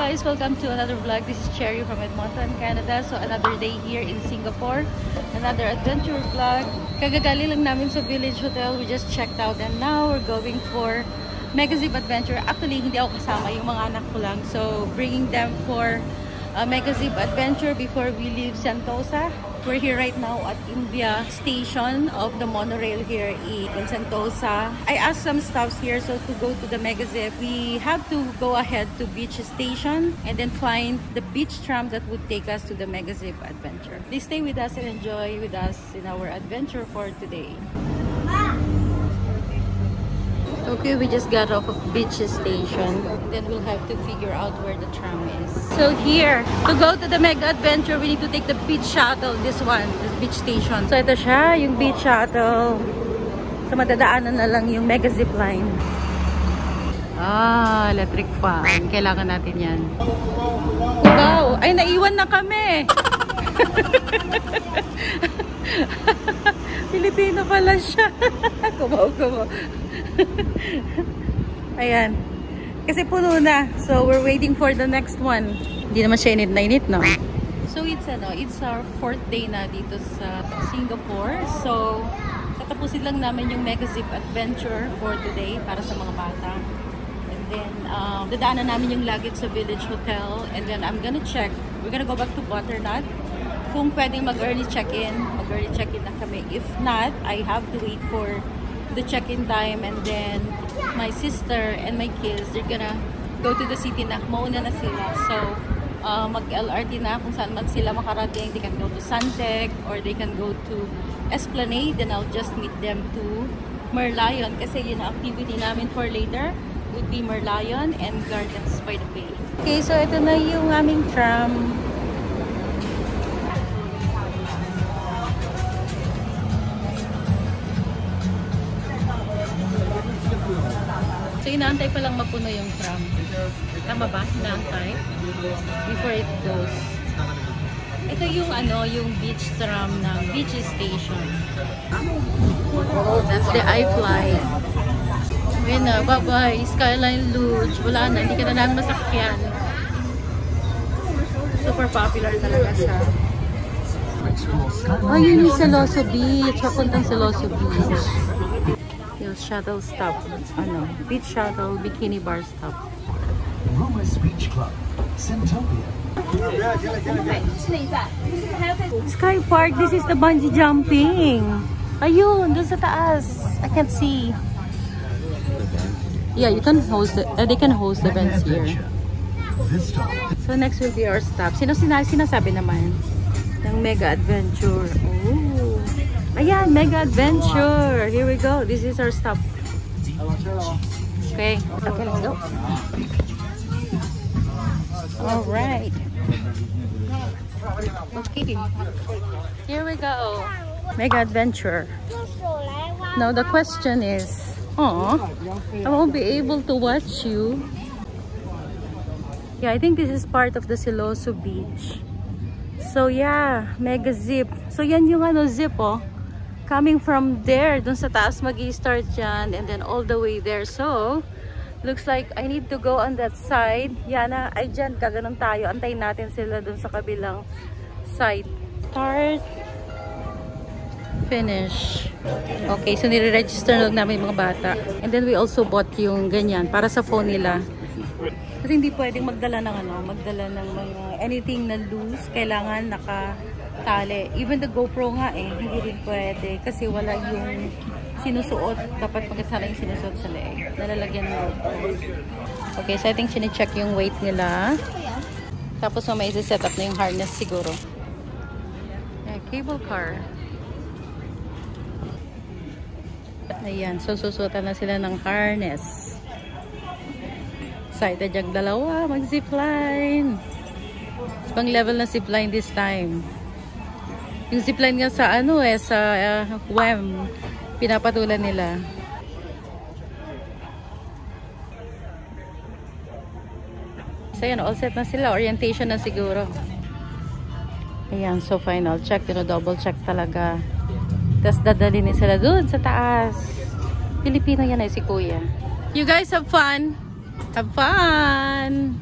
guys, welcome to another vlog. This is Cherry from Edmonton, Canada. So another day here in Singapore, another adventure vlog. Kagagali lang namin sa Village Hotel. We just checked out and now we're going for Megazip Adventure. Actually, hindi ako kasama, yung mga anak ko lang. So bringing them for Megazip Adventure before we leave Sentosa. We're here right now at India Station of the monorail here in Sentosa. I asked some stops here, so to go to the Megazip, we have to go ahead to Beach Station and then find the beach tram that would take us to the Megazip Adventure. Please stay with us and enjoy with us in our adventure for today. Okay, we just got off of Beach Station. Then we'll have to figure out where the tram is. So here, to go to the Mega Adventure, we need to take the beach shuttle. This one, this beach station. So ito siya, yung beach shuttle. So madadaanan na lang yung Mega Zip Line. Ah, electric fan. Kailangan natin yan. Wow! Ay, naiwan na kami! Pilipino pala siya. Kumaw. Ayan. Kasi puno na. So, we're waiting for the next one. Hindi naman siya init na init, no? So, it's our 4th day na dito sa Singapore. So, tatapusin lang namin yung Megazip Adventure for today para sa mga bata. And then, dadaanan namin yung luggage sa Village Hotel. And then, I'm gonna check. We're gonna go back to Butternut. Kung pwedeng mag-early check-in, na kami. If not, I have to wait for the check-in time, and then my sister and my kids, they're gonna go to the city na. Mauna na sila. So, mag-LRT na kung saan man sila makarating. They can go to Suntec or they can go to Esplanade. Then I'll just meet them to Merlion. Kasi yun ang activity namin for later would be Merlion and Gardens by the Bay. Okay, so ito na yung aming tram. So, inaantay pa lang mapuno yung tram. Tama ba? Inaantay? Before it goes. Ito yung yung beach tram ng Beach Station. That's the iFly. Ayun na, bye-bye. Skyline Lodge. Wala na, hindi ka na namin masakyan. Super popular talaga siya. Oh, yun yung Siloso Beach. Papuntang Siloso Beach. Yung shuttle stop. Beach shuttle, bikini bar stop. Rumus Beach Club, Sentopia. Sky Park, this is the bungee jumping. Ayun, dun sa taas. I can't see. Yeah, you can host they can host events here. So next will be our stop. Sinasabi naman ng Mega Adventure. Oh. Ayan, Mega Adventure. Here we go. This is our stop. Okay. Okay, let's go. Alright. Okay. Here we go. Mega Adventure. Now the question is, I won't be able to watch you. Yeah, I think this is part of the Siloso Beach. So yeah, Mega Zip. So yan yung zip, coming from there, dun sa taas mag-i-start yan, and then all the way there. So, looks like I need to go on that side. Yana, ay dyan, kaganon tayo. Antayin natin sila dun sa kabilang side. Start. Finish. Okay, so nire-register lang namin yung mga bata. And then we also bought yung ganyan, para sa phone nila. Kasi hindi pwedeng magdala ng magdala ng mga anything na loose. Kailangan nakatali. Even the GoPro nga hindi rin pwede kasi wala yung sinusuot. Dapat magkasala yung sinusuot sa leeg. Nalalagyan ng GoPro. Okay, so I think sine-check yung weight nila. Tapos may isi-set up na yung harness siguro. Cable car. Ayan, so susuotan na sila ng harness. Excited yung dalawa, mag-zipline. Pang level na zipline this time. Yung zipline nga sa sa WEM, pinapatulan nila. So yan, all set na sila. Orientation na siguro. Ayan, so final check. Double check talaga. Tapos dadalhin sila dun sa taas. Pilipino yan si Kuya. You guys have fun? Have fun!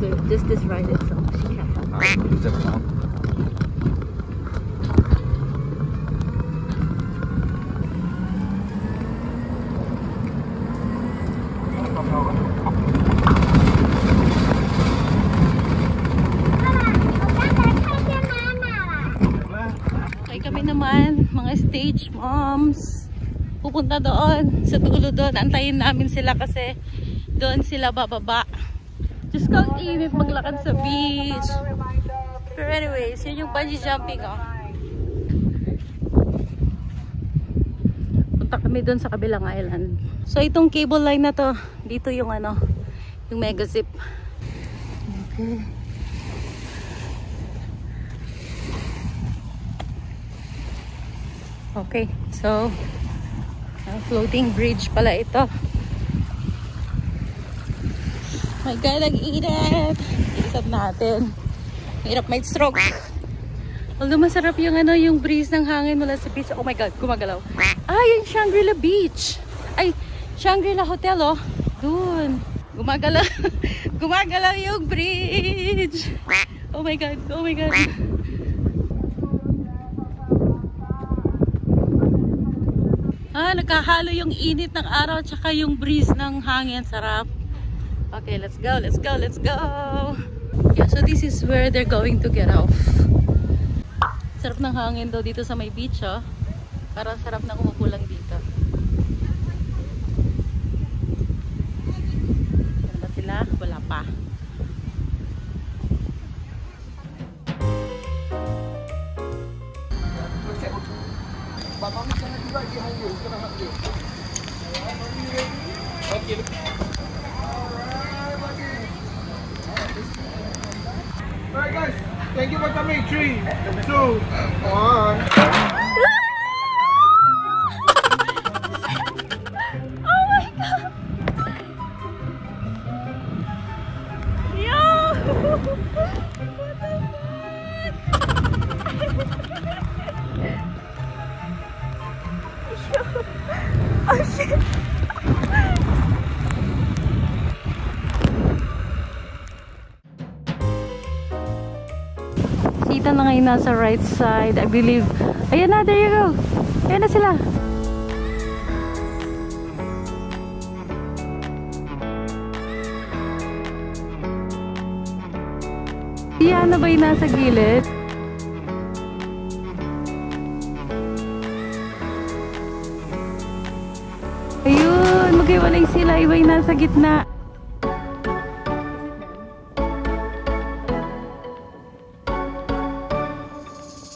good. Just this ride itself. She can't help it. Okay, kami naman, mga stage moms. Pupunta doon, sa dulo doon. Antayin namin sila kasi doon sila bababa. Just kang init maglakad sa beach. Pero anyways, yun yung bungee jumping, oh. Punta kami doon sa kabilang island. So itong cable line na to, dito yung ano, yung mega zip. Okay. Okay, so floating bridge pala ito. My God, nag-init. Isap natin. Hirap may stroke. Although masarap yung ano, yung breeze ng hangin mula sa beach. Oh my God, gumagalaw. Ah, yung Shangri-La Beach. Ay, Shangri-La Hotel, oh. Dun. Gumagalaw. Gumagalaw yung bridge. Oh my God, oh my God. Ah, nagkahalo yung init ng araw tsaka yung breeze ng hangin. Sarap. Okay, let's go, let's go, let's go. Yeah, so this is where they're going to get off. Sarap ng hangin daw dito sa may beach, oh. Parang sarap na umupo lang dito. Ano ba sila? Wala pa. Mommy's gonna be right behind you. He's gonna help you. Alright, mommy, you ready? Okay. Alright, buddy. Alright, guys. Thank you for coming. 3, 2, 1. Oh my God! Yo! What the fuck? Oh shit! Sita na ngayon nasa right side, I believe. Ayan na, there you go. Ayan na sila. Ayan na ba yung nasa gilid? Ayun, maghiwalay sila. Iba yung nasa gitna.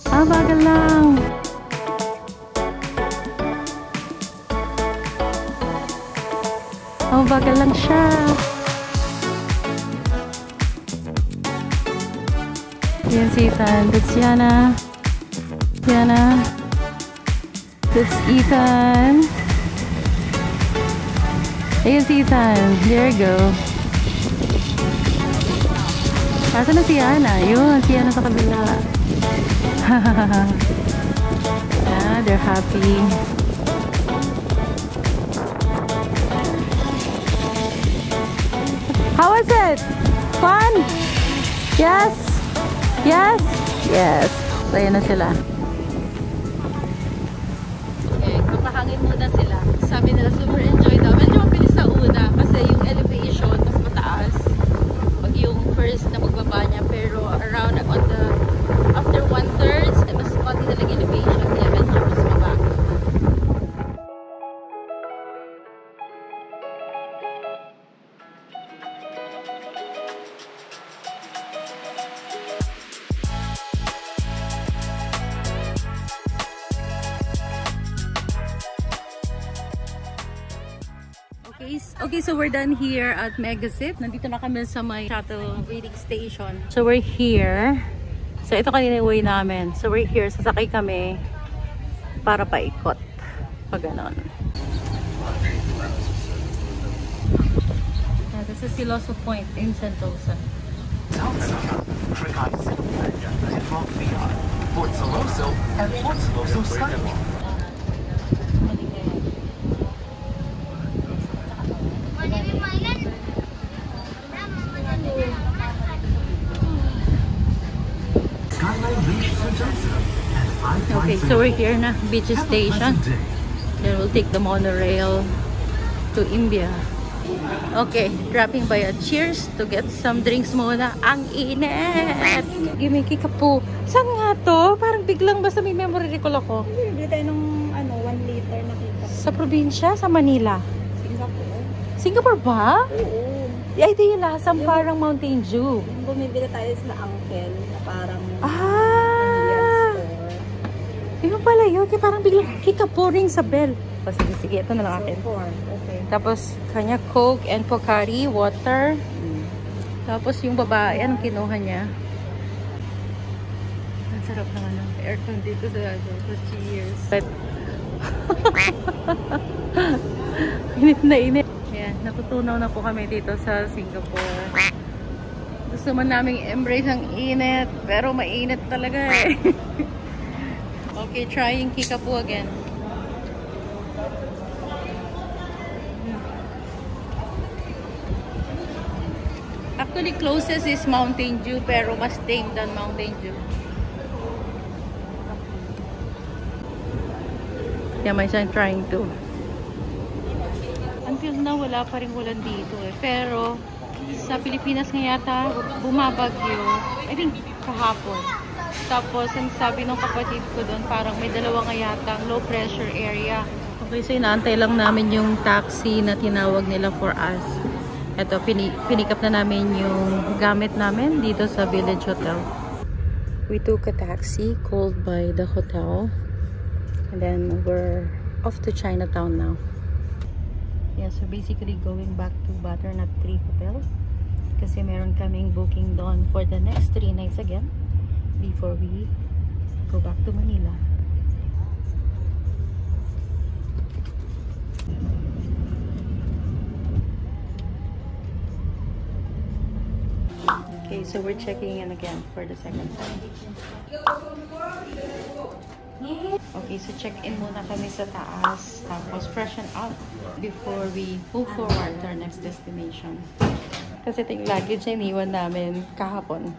Ah, bagal lang. Oh, bagal lang siya. Yan si Ethan. That's Yana. Yana. That's Ethan. Ayan si Ethan. There you go. Asa na si Yana? Yun, si Yana sa kabila. Yeah, they're happy. How was it? Fun? Yes? Yes? Yes. So, ayan na sila. Okay, kapahangin muna sila. Sabi nila super enjoy daw. Medyo mabilis sa una kasi yung elevation mas mataas. Pag yung first na magbaba niya. Pero around on the after 1/3 mas konti na lang elevation. Kaya medyo mas mababa. Okay, so we're done here at Megazip. Nandito na kami sa may shuttle waiting station. So we're here. So ito kanina yung way namin. So we're here. Sasakay kami para paikot. Pag ganon. This is Siloso Point in Sentosa. Fort Siloso and Fort Siloso Skywalk. Okay, so we're here na, beach station. Then we'll take the monorail to India. Okay, dropping by a Cheers to get some drinks muna. Ang init! Gimme Kickapoo. Saan nga to? Parang biglang basta may memory recall ako. Bili tayo ng 1 liter na Kickapoo. Sa probinsya? Sa Manila? Singapore. Singapore ba? Oo. Ay, ito yung lasang parang Mountain Dew. Yung bumibili tayo sa uncle na parang Ah! Yung pala yun. Kaya parang biglang Kickapoo ring sa bell. O, sige, ito na lang akin. Okay. Tapos, kanya Coke and Pocari, water. Tapos, yung babae, anong kinuha niya? Ang sarap naman ng aircon dito sa Cheers. But, init na init. Ayan, natutunaw na po kami dito sa Singapore. Gusto man naming embrace ang init, pero mainit talaga eh. Okay, trying Kickapoo again. Actually, closest is Mountain Dew, pero mas tame than Mountain Dew. Yeah, may isang trying to. Until now, wala pa rin ulan dito eh. Pero, sa Pilipinas nga yata, bumabagyo. I think, kahapon. Tapos, ang sabi ng kapatid ko doon, parang may dalawa nga yata low pressure area. Okay, so inaantay lang namin yung taxi na tinawag nila for us. Ito, pick up na namin yung gamit namin dito sa Village Hotel. We took a taxi called by the hotel. And then we're off to Chinatown now. Yeah, so basically going back to Butternut Tree Hotel. Kasi meron kaming booking doon for the next 3 nights again before we go back to Manila. Okay, so we're checking in again for the second time. Okay, so check-in muna kami sa taas. Tapos freshen up before we move forward to our next destination. Kasi ito yung luggage na iniwan namin kahapon.